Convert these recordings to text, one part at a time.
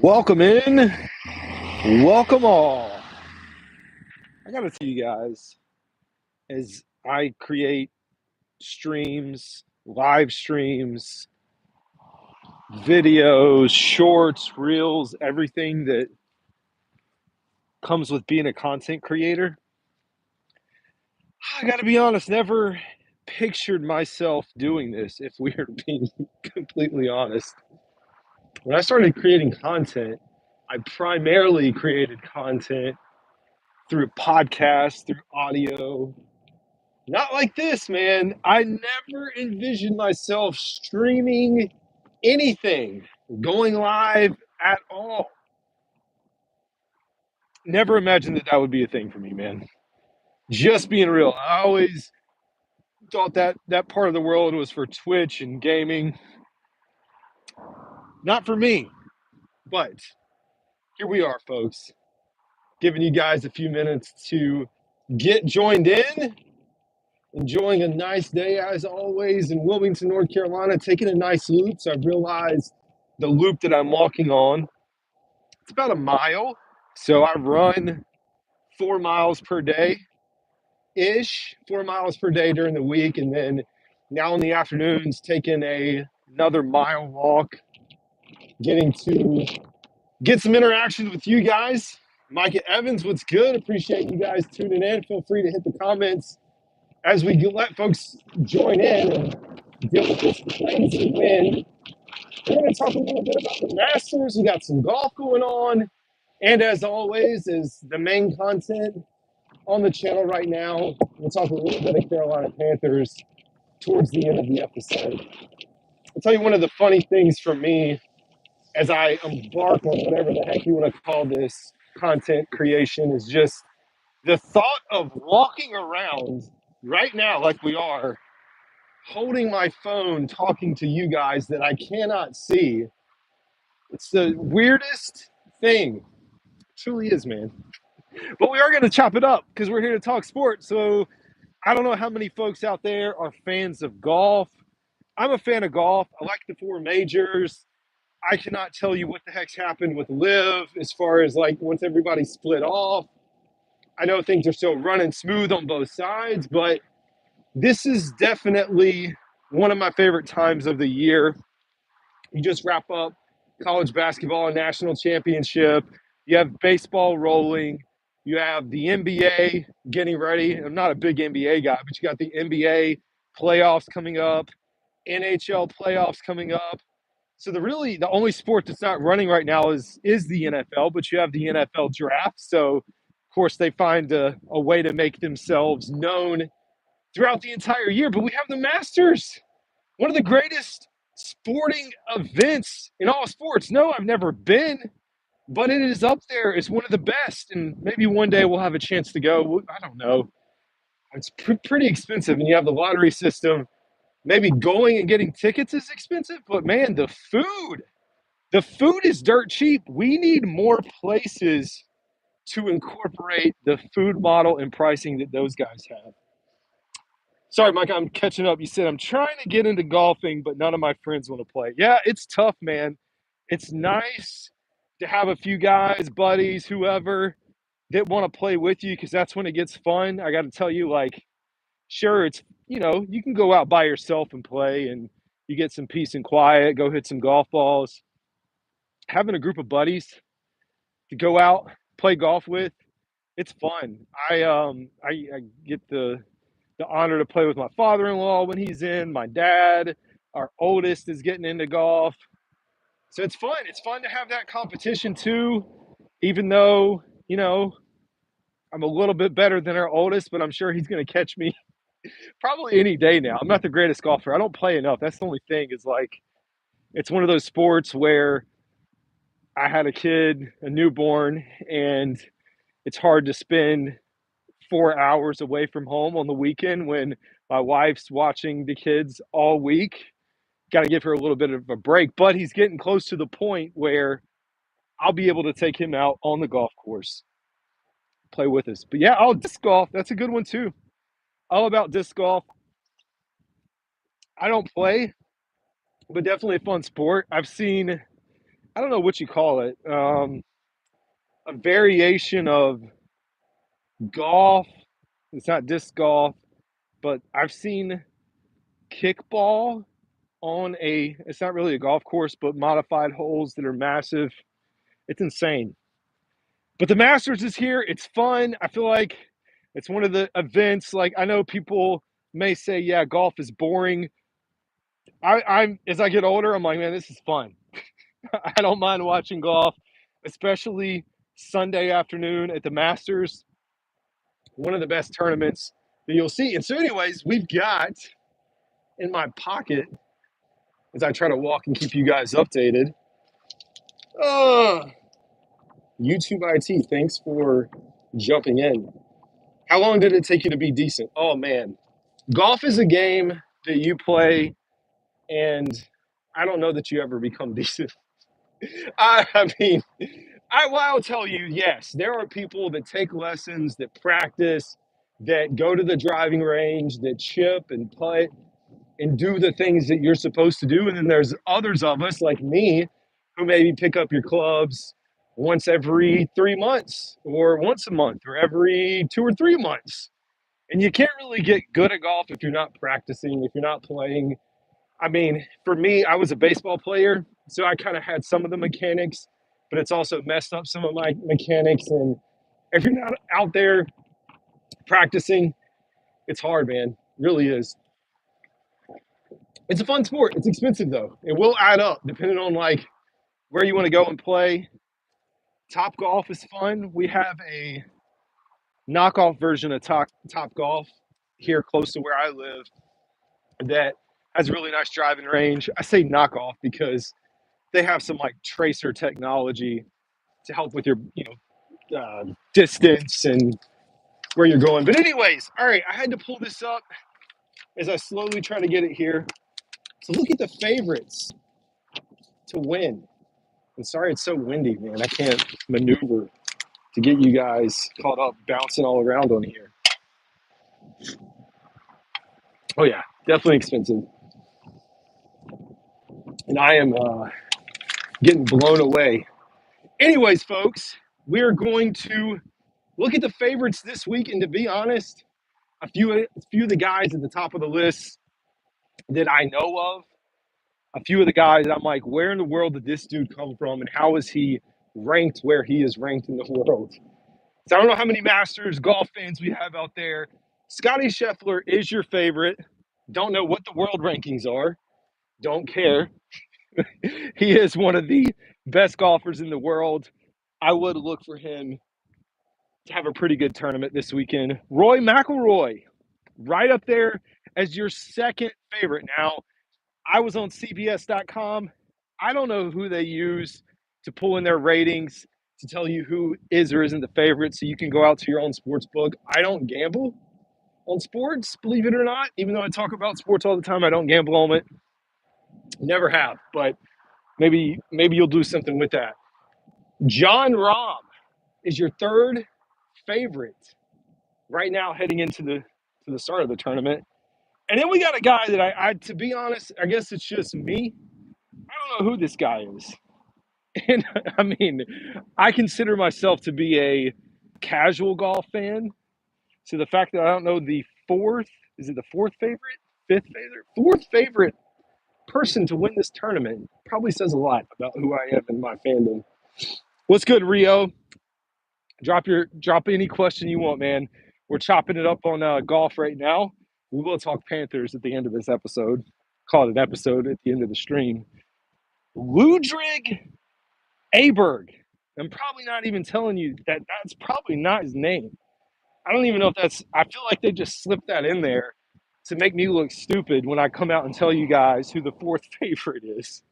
Welcome in. Welcome all. I got to tell you guys, as I create streams, live streams, videos, shorts, reels, everything that comes with being a content creator, I got to be honest, never pictured myself doing this, if we are being completely honest. When I started creating content, I primarily created content through podcasts, through audio. Not like this, man. I never envisioned myself streaming anything, going live at all. Never imagined that that would be a thing for me, man. Just being real. I always thought that that part of the world was for Twitch and gaming. Not for me. But here we are, folks, giving you guys a few minutes to get joined in. Enjoying a nice day as always in Wilmington, North Carolina, taking a nice loop. So I realized the loop that I'm walking on, it's about a mile. So I run 4 miles per day ish, 4 miles per day during the week. And then now in the afternoons, taking another mile walk, getting to get some interaction with you guys. Micah Evans, what's good? Appreciate you guys tuning in. Feel free to hit the comments as we let folks join in and deal with this crazy wind. We're going to talk a little bit about the Masters. We got some golf going on. And as always, is the main content on the channel right now. We'll talk a little bit of Carolina Panthers towards the end of the episode. I'll tell you one of the funny things for me as I embark on whatever the heck you want to call this content creation is just the thought of walking around right now like we are, holding my phone, talking to you guys that I cannot see. It's the weirdest thing. It truly is, man. But we are going to chop it up because we're here to talk sports. So I don't know how many folks out there are fans of golf. I'm a fan of golf. I like the four majors. I cannot tell you what the heck's happened with Liv as far as like once everybody split off. I know things are still running smooth on both sides, but this is definitely one of my favorite times of the year. You just wrap up college basketball and national championship. You have baseball rolling. You have the NBA getting ready. I'm not a big NBA guy, but you got the NBA playoffs coming up, NHL playoffs coming up. So the only sport that's not running right now is the NFL, but you have the NFL draft. So of course they find a way to make themselves known throughout the entire year. But we have the Masters, one of the greatest sporting events in all sports. No, I've never been, but it is up there. It's one of the best, and maybe one day we'll have a chance to go. I don't know. It's pretty expensive, and you have the lottery system. Maybe going and getting tickets is expensive, but man, the food is dirt cheap. We need more places to incorporate the food model and pricing that those guys have. Sorry, Mike, I'm catching up. You said I'm trying to get into golfing, but none of my friends want to play. Yeah, it's tough, man. It's nice to have a few guys, buddies, whoever that want to play with you because that's when it gets fun. I got to tell you, like, sure, it's, you can go out by yourself and play and you get some peace and quiet, go hit some golf balls. Having a group of buddies to go out, play golf with, it's fun. I get the honor to play with my father-in-law when he's in. My dad, our oldest, is getting into golf. So it's fun. It's fun to have that competition too, even though, I'm a little bit better than our oldest, but I'm sure he's going to catch me probably any day now. I'm not the greatest golfer. I don't play enough. That's the only thing is like, it's one of those sports where I had a kid, a newborn, and it's hard to spend 4 hours away from home on the weekend when my wife's watching the kids all week. Got to give her a little bit of a break, but he's getting close to the point where I'll be able to take him out on the golf course, play with us. But yeah, disc golf. That's a good one too. All about disc golf. I don't play, but definitely a fun sport. I've seen I don't know what you call it, a variation of golf. It's not disc golf, but I've seen kickball on it's not really a golf course, but modified holes that are massive. It's insane. But the Masters is here. It's fun. I feel like it's one of the events. Like, I know people may say, yeah, golf is boring. I'm as I get older, I'm like, man, this is fun. I don't mind watching golf, especially Sunday afternoon at the Masters, one of the best tournaments that you'll see. And so, anyways, we've got in my pocket, as I try to walk and keep you guys updated, uh, YouTube IT, thanks for jumping in. How long did it take you to be decent? Oh, man. Golf is a game that you play, and I don't know that you ever become decent. I mean, I'll tell you, yes, there are people that take lessons, that practice, that go to the driving range, that chip and putt and do the things that you're supposed to do. And then there's others of us like me who maybe pick up your clubs once every 3 months or once a month or every 2 or 3 months. And you can't really get good at golf if you're not practicing, if you're not playing. I mean, for me, I was a baseball player, so I kind of had some of the mechanics, but it's also messed up some of my mechanics. And if you're not out there practicing, it's hard, man. It really is. It's a fun sport. It's expensive though. It will add up depending on like where you want to go and play. Top Golf is fun. We have a knockoff version of Top Golf here close to where I live that has a really nice driving range. I say knockoff because they have some like tracer technology to help with your distance and where you're going. But anyways, all right, I had to pull this up as I slowly try to get it here. So look at the favorites to win. I'm sorry it's so windy, man. I can't maneuver to get you guys caught up bouncing all around on here. Oh yeah, definitely expensive. And I am getting blown away. Anyways, folks, we're going to look at the favorites this week. And to be honest, a few of the guys at the top of the list that I know of, a few of the guys I'm like, where in the world did this dude come from, and how is he ranked where he is ranked in the world? So I don't know how many Masters golf fans we have out there. Scotty Scheffler is your favorite. Don't know what the world rankings are. Don't care. He is one of the best golfers in the world. I would look for him to have a pretty good tournament this weekend. Roy McIlroy, right up there as your second favorite. Now, I was on CBS.com. I don't know who they use to pull in their ratings to tell you who is or isn't the favorite, so you can go out to your own sports book. I don't gamble on sports, believe it or not. Even though I talk about sports all the time, I don't gamble on it. Never have, but maybe you'll do something with that. John Rahm is your third favorite right now heading into the start of the tournament. And then we got a guy that I to be honest, I guess it's just me. I don't know who this guy is. And I mean, I consider myself to be a casual golf fan. So the fact that I don't know is it the fourth favorite, fifth favorite, fourth favorite person to win this tournament probably says a lot about who I am and my fandom. What's good, Rio? Drop any question you want, man. We're chopping it up on golf right now. We will talk Panthers at the end of this episode. Call it an episode at the end of the stream. Ludwig Aberg. I'm probably not even telling you that's probably not his name. I don't even know if I feel like they just slipped that in there to make me look stupid when I come out and tell you guys who the fourth favorite is.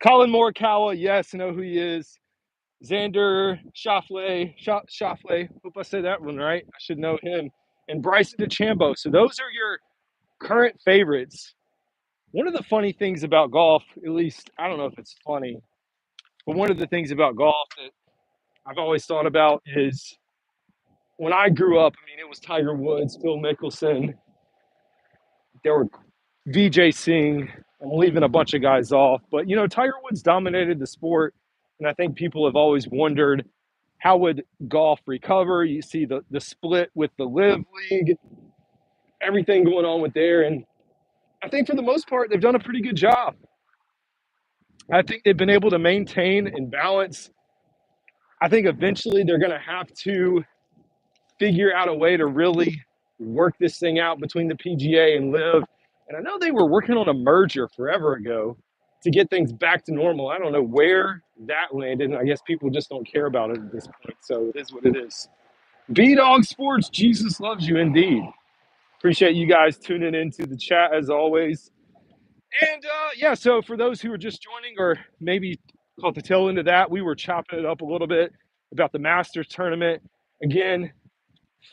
Colin Morikawa, yes, I know who he is. Xander Schauffele, hope I say that one right. I should know him. And Bryson DeChambeau. So those are your current favorites. One of the funny things about golf, at least, I don't know if it's funny, but one of the things about golf that I've always thought about is when I grew up, I mean, it was Tiger Woods, Phil Mickelson, there were Vijay Singh, I'm leaving a bunch of guys off. But, Tiger Woods dominated the sport. And I think people have always wondered, how would golf recover? You see the split with the Live League, everything going on with there. And I think for the most part, they've done a pretty good job. I think they've been able to maintain and balance. I think eventually they're going to have to figure out a way to really work this thing out between the PGA and Live. And I know they were working on a merger forever ago to get things back to normal. I don't know where that landed, and I guess people just don't care about it at this point. So it is what it is. B-Dog Sports, Jesus loves you indeed. Appreciate you guys tuning into the chat as always. And yeah, so for those who are just joining or maybe caught the tail end of that, we were chopping it up a little bit about the Masters tournament. Again,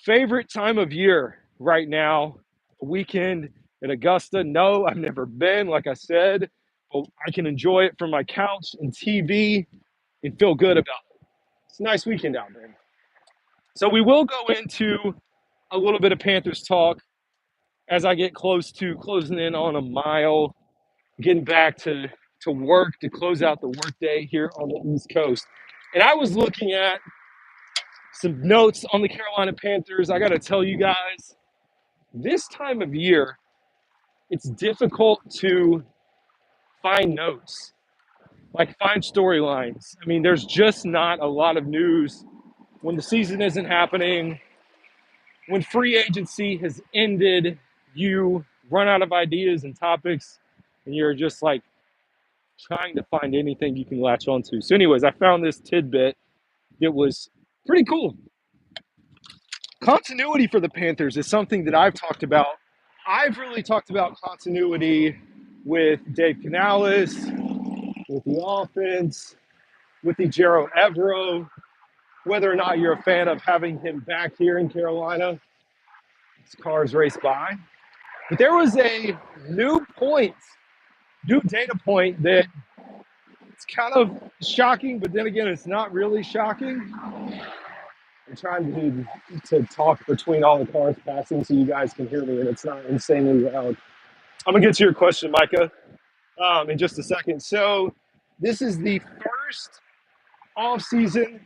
favorite time of year right now, weekend in Augusta. No, I've never been, like I said, but I can enjoy it from my couch and TV and feel good about it. It's a nice weekend out there. So we will go into a little bit of Panthers talk as I get close to closing in on a mile, getting back to work to close out the workday here on the East Coast. And I was looking at some notes on the Carolina Panthers. I got to tell you guys, this time of year, it's difficult to find notes, like find storylines. I mean, there's just not a lot of news when the season isn't happening. When free agency has ended, you run out of ideas and topics, and you're just like trying to find anything you can latch onto. So anyways, I found this tidbit. It was pretty cool. Continuity for the Panthers is something that I've talked about. I've really talked about continuity with Dave Canales, with the offense, with the Ejiro Evero, whether or not you're a fan of having him back here in Carolina. His cars race by. But there was a new data point that it's kind of shocking, but then again, it's not really shocking. I'm trying to talk between all the cars passing so you guys can hear me and it's not insanely loud. I'm going to get to your question, Micah, in just a second. So this is the first offseason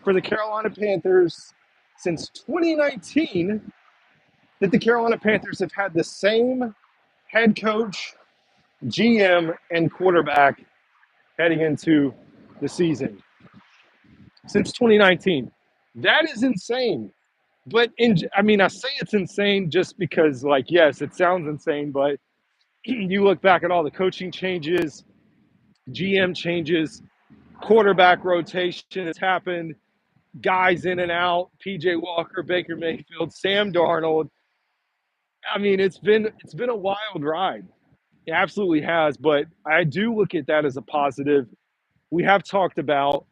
for the Carolina Panthers since 2019 that the Carolina Panthers have had the same head coach, GM, and quarterback heading into the season. Since 2019. That is insane. But I say it's insane just because, yes, it sounds insane, but you look back at all the coaching changes, GM changes, quarterback rotation has happened, guys in and out, PJ Walker, Baker Mayfield, Sam Darnold. I mean, it's been a wild ride. It absolutely has, but I do look at that as a positive. We have talked about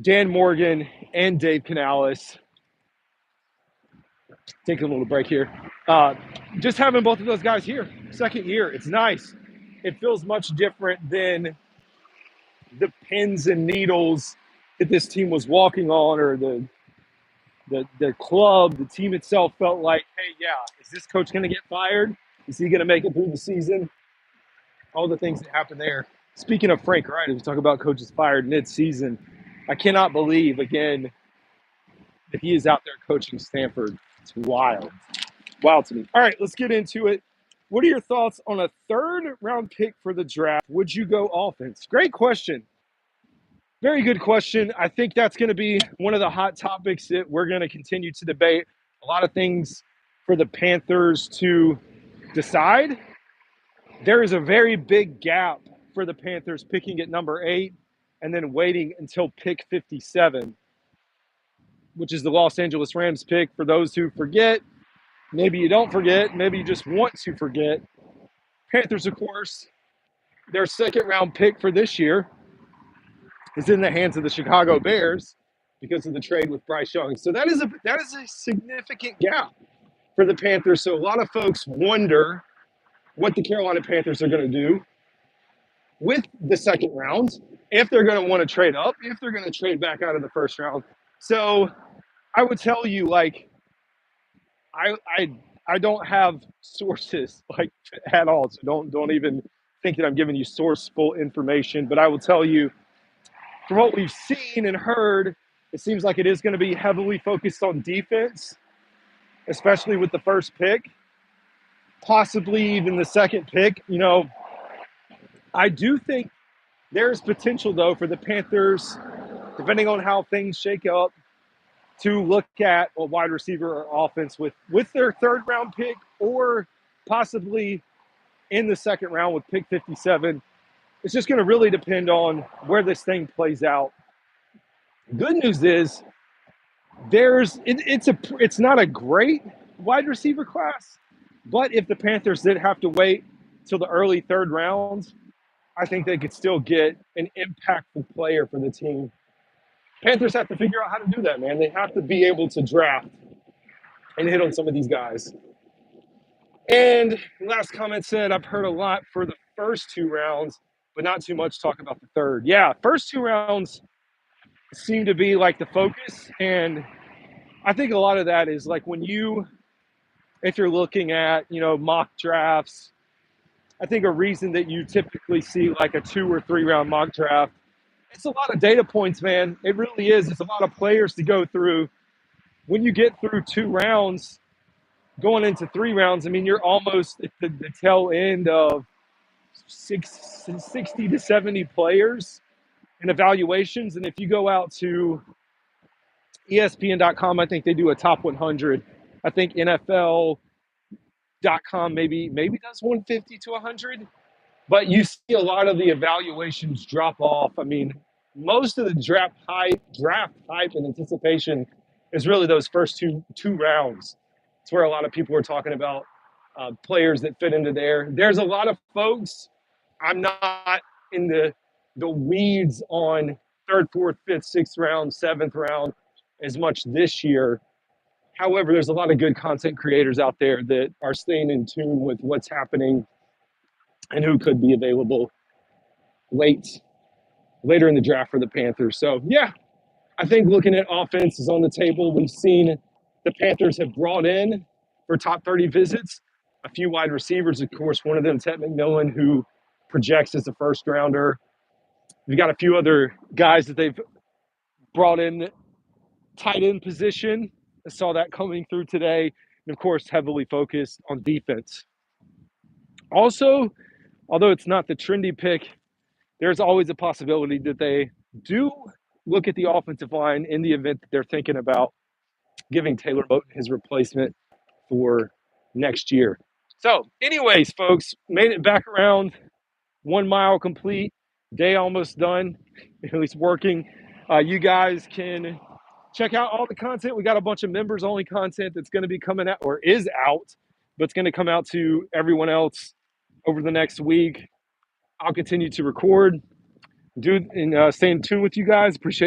Dan Morgan and Dave Canales. Taking a little break here. Just having both of those guys here, second year, it's nice. It feels much different than the pins and needles that this team was walking on, or the club, the team itself felt like, hey, yeah, is this coach going to get fired? Is he going to make it through the season? All the things that happened there. Speaking of Frank Wright, as we talk about coaches fired mid-season, I cannot believe, again, that he is out there coaching Stanford. It's wild. Wild to me. All right, let's get into it. What are your thoughts on a third-round pick for the draft? Would you go offense? Great question. Very good question. I think that's going to be one of the hot topics that we're going to continue to debate. A lot of things for the Panthers to decide. There is a very big gap for the Panthers picking at number 8 and then waiting until pick 57, which is the Los Angeles Rams pick. For those who forget, maybe you don't forget, maybe you just want to forget. Panthers, of course, their second-round pick for this year is in the hands of the Chicago Bears because of the trade with Bryce Young. So that is a significant gap for the Panthers. So a lot of folks wonder what the Carolina Panthers are going to do with the second round, if they're going to want to trade up, if they're going to trade back out of the first round. So I would tell you, I don't have sources at all, so don't even think that I'm giving you sourceful information, but I will tell you from what we've seen and heard, it seems like it is going to be heavily focused on defense, especially with the first pick, possibly even the second pick. I do think there's potential, though, for the Panthers, depending on how things shake up, to look at a wide receiver or offense with their third round pick, or possibly in the second round with pick 57. It's just going to really depend on where this thing plays out. Good news is it's not a great wide receiver class, but if the Panthers did have to wait till the early third rounds, I think they could still get an impactful player for the team. Panthers have to figure out how to do that, man. They have to be able to draft and hit on some of these guys. And last comment said, I've heard a lot for the first two rounds, but not too much talk about the third. Yeah, first two rounds seem to be like the focus. And I think a lot of that is like if you're looking at, mock drafts, I think a reason that you typically see like a 2 or 3 round mock draft, it's a lot of data points, man. It really is. It's a lot of players to go through. When you get through 2 rounds, going into 3 rounds, I mean, you're almost at the tail end of 60 to 70 players and evaluations. And if you go out to ESPN.com, I think they do a top 100. I think NFL.com maybe does 150 to 100. But you see a lot of the evaluations drop off. I mean, most of the draft hype and anticipation is really those first two rounds. It's where a lot of people are talking about players that fit into there. There's a lot of folks. I'm not in the weeds on third, fourth, fifth, sixth round, seventh round as much this year. However, there's a lot of good content creators out there that are staying in tune with what's happening and who could be available later in the draft for the Panthers. So, yeah, I think looking at offense is on the table. We've seen the Panthers have brought in for top 30 visits a few wide receivers. Of course, one of them, Ted McMillan, who projects as a first rounder. We've got a few other guys that they've brought in tight end position. I saw that coming through today. And, of course, heavily focused on defense. Also, although it's not the trendy pick, there's always a possibility that they do look at the offensive line in the event that they're thinking about giving Taylor Moton his replacement for next year. So, anyways, folks, made it back around 1 mile complete, day almost done, at least working. You guys can check out all the content. We got a bunch of members-only content that's going to be coming out, or is out, but it's going to come out to everyone else over the next week. I'll continue to record, and stay in tune with you guys. Appreciate